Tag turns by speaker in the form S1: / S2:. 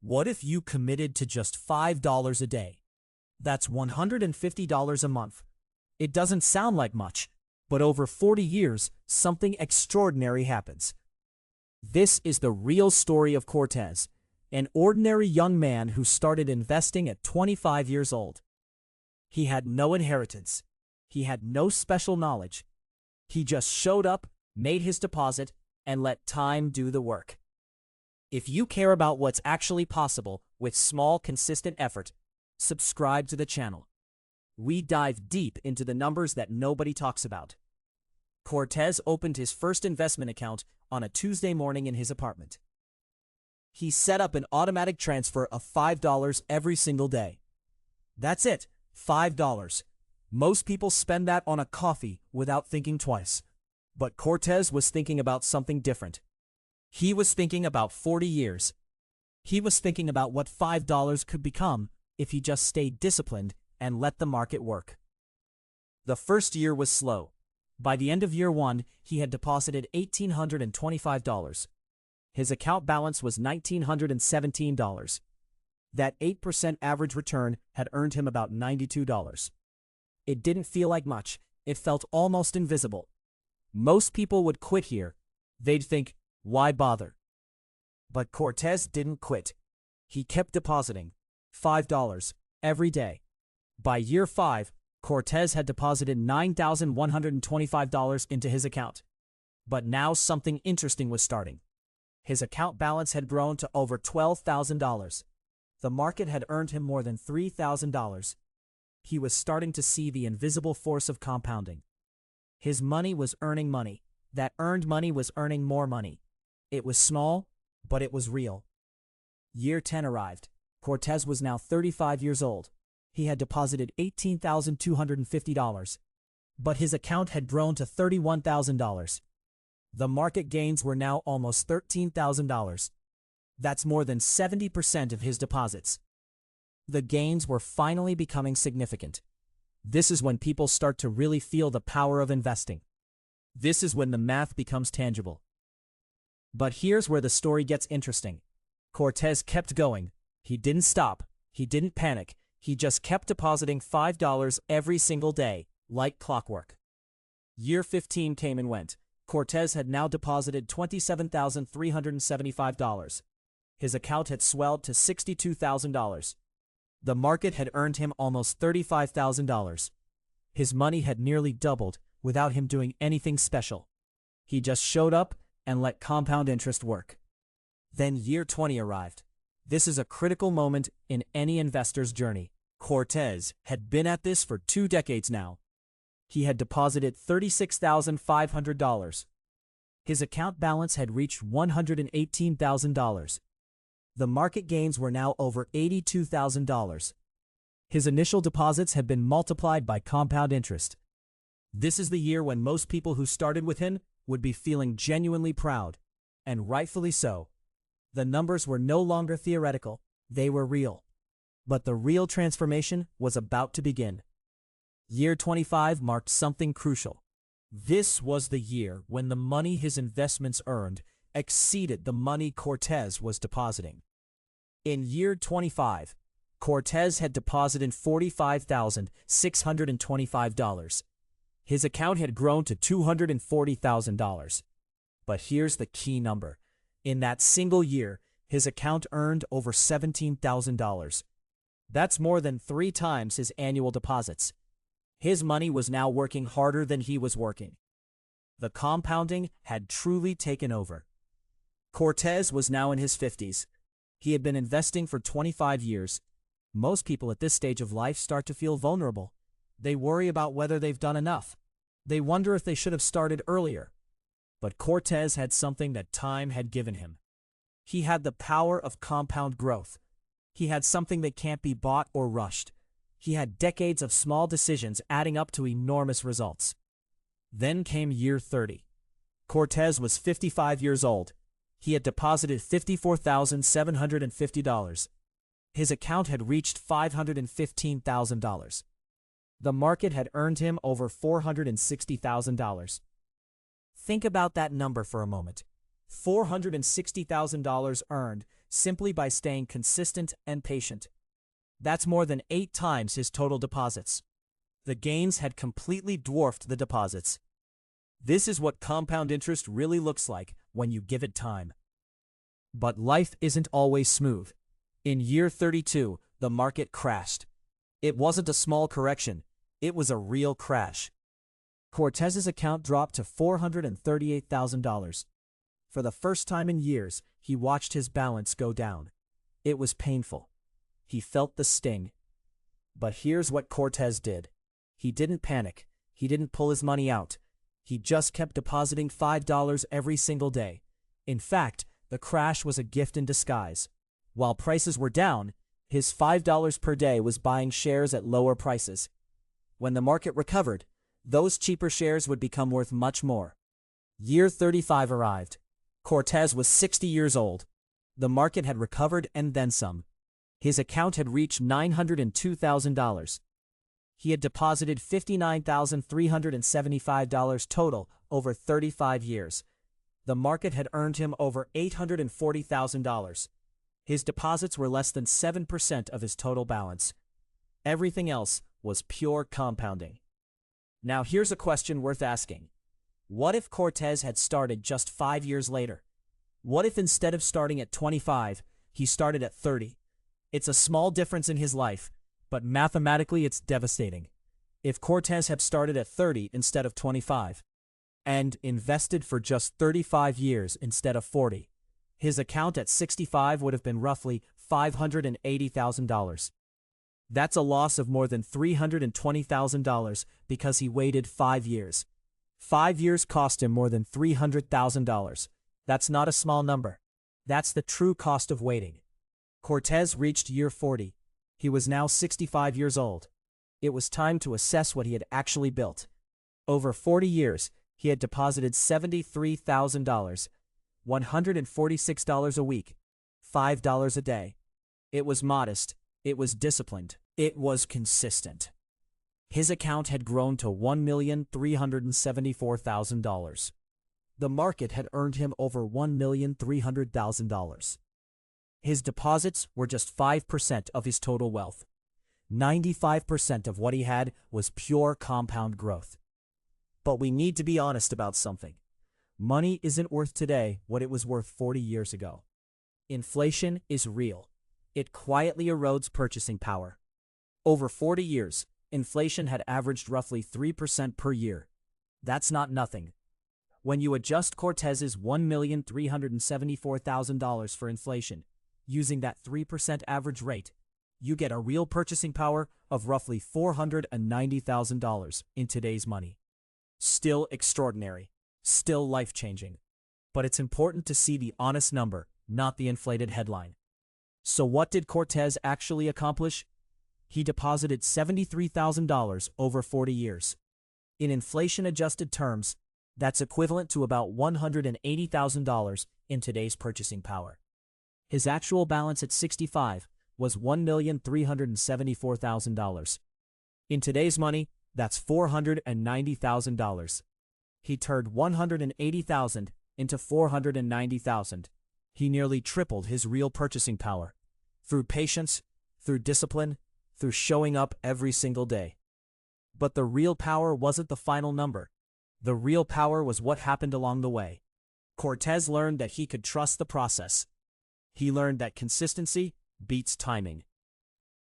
S1: What if you committed to just $5 a day? That's $150 a month. It doesn't sound like much, but over 40 years, something extraordinary happens. This is the real story of Cortez, an ordinary young man who started investing at 25 years old. He had no inheritance. He had no special knowledge. He just showed up, made his deposit, and let time do the work. If you care about what's actually possible with small, consistent effort, subscribe to the channel. We dive deep into the numbers that nobody talks about. Cortez opened his first investment account on a Tuesday morning in his apartment. He set up an automatic transfer of $5 every single day. That's it, $5. Most people spend that on a coffee without thinking twice. But Cortez was thinking about something different. He was thinking about 40 years. He was thinking about what $5 could become if he just stayed disciplined and let the market work. The first year was slow. By the end of year one, he had deposited $1,825. His account balance was $1,917. That 8% average return had earned him about $92. It didn't feel like much. It felt almost invisible. Most people would quit here. They'd think, why bother? But Cortez didn't quit. He kept depositing $5 every day. By year 5, Cortez had deposited $9,125 into his account. But now something interesting was starting. His account balance had grown to over $12,000. The market had earned him more than $3,000. He was starting to see the invisible force of compounding. His money was earning money. That earned money was earning more money. It was small, but it was real. Year 10 arrived. Cortez was now 35 years old. He had deposited $18,250. But his account had grown to $31,000. The market gains were now almost $13,000. That's more than 70% of his deposits. The gains were finally becoming significant. This is when people start to really feel the power of investing. This is when the math becomes tangible. But here's where the story gets interesting. Cortez kept going. He didn't stop. He didn't panic. He just kept depositing $5 every single day, like clockwork. Year 15 came and went. Cortez had now deposited $27,375. His account had swelled to $62,000. The market had earned him almost $35,000. His money had nearly doubled without him doing anything special. He just showed up and let compound interest work. Then year 20 arrived. This is a critical moment in any investor's journey. Cortez had been at this for 2 decades now. He had deposited $36,500. His account balance had reached $118,000. The market gains were now over $82,000. His initial deposits had been multiplied by compound interest. This is the year when most people who started with him would be feeling genuinely proud, and rightfully so. The numbers were no longer theoretical, they were real. But the real transformation was about to begin. Year 25 marked something crucial. This was the year when the money his investments earned exceeded the money Cortez was depositing. In year 25, Cortez had deposited $45,625. His account had grown to $240,000. But here's the key number. In that single year, his account earned over $17,000. That's more than 3 times his annual deposits. His money was now working harder than he was working. The compounding had truly taken over. Cortez was now in his 50s. He had been investing for 25 years. Most people at this stage of life start to feel vulnerable. They worry about whether they've done enough. They wonder if they should have started earlier. But Cortez had something that time had given him. He had the power of compound growth. He had something that can't be bought or rushed. He had decades of small decisions adding up to enormous results. Then came year 30. Cortez was 55 years old. He had deposited $54,750. His account had reached $515,000. The market had earned him over $460,000. Think about that number for a moment. $460,000 earned simply by staying consistent and patient. That's more than 8 times his total deposits. The gains had completely dwarfed the deposits. This is what compound interest really looks like when you give it time. But life isn't always smooth. In year 32, the market crashed. It wasn't a small correction, it was a real crash. Cortez's account dropped to $438,000. For the first time in years, he watched his balance go down. It was painful. He felt the sting. But here's what Cortez did. He didn't panic. He didn't pull his money out. He just kept depositing $5 every single day. In fact, the crash was a gift in disguise. While prices were down, his $5 per day was buying shares at lower prices. When the market recovered, those cheaper shares would become worth much more. Year 35 arrived. Cortez was 60 years old. The market had recovered and then some. His account had reached $902,000. He had deposited $59,375 total over 35 years. The market had earned him over $840,000. His deposits were less than 7% of his total balance. Everything else was pure compounding. Now here's a question worth asking. What if Cortez had started just 5 years later? What if instead of starting at 25, he started at 30? It's a small difference in his life, but mathematically it's devastating. If Cortez had started at 30 instead of 25, and invested for just 35 years instead of 40, his account at 65 would have been roughly $580,000. That's a loss of more than $320,000 because he waited 5 years. 5 years cost him more than $300,000. That's not a small number. That's the true cost of waiting. Cortez reached year 40. He was now 65 years old. It was time to assess what he had actually built. Over 40 years, he had deposited $73,000, $146 a week, $5 a day. It was modest. It was disciplined. It was consistent. His account had grown to $1,374,000. The market had earned him over $1,300,000. His deposits were just 5% of his total wealth. 95% of what he had was pure compound growth. But we need to be honest about something. Money isn't worth today what it was worth 40 years ago. Inflation is real. It quietly erodes purchasing power. Over 40 years, inflation had averaged roughly 3% per year. That's not nothing. When you adjust Cortez's $1,374,000 for inflation, using that 3% average rate, you get a real purchasing power of roughly $490,000 in today's money. Still extraordinary. Still life-changing. But it's important to see the honest number, not the inflated headline. So what did Cortez actually accomplish? He deposited $73,000 over 40 years. In inflation-adjusted terms, that's equivalent to about $180,000 in today's purchasing power. His actual balance at 65 was $1,374,000. In today's money, that's $490,000. He turned $180,000 into $490,000. He nearly tripled his real purchasing power. Through patience, through discipline, through showing up every single day. But the real power wasn't the final number. The real power was what happened along the way. Cortez learned that he could trust the process. He learned that consistency beats timing.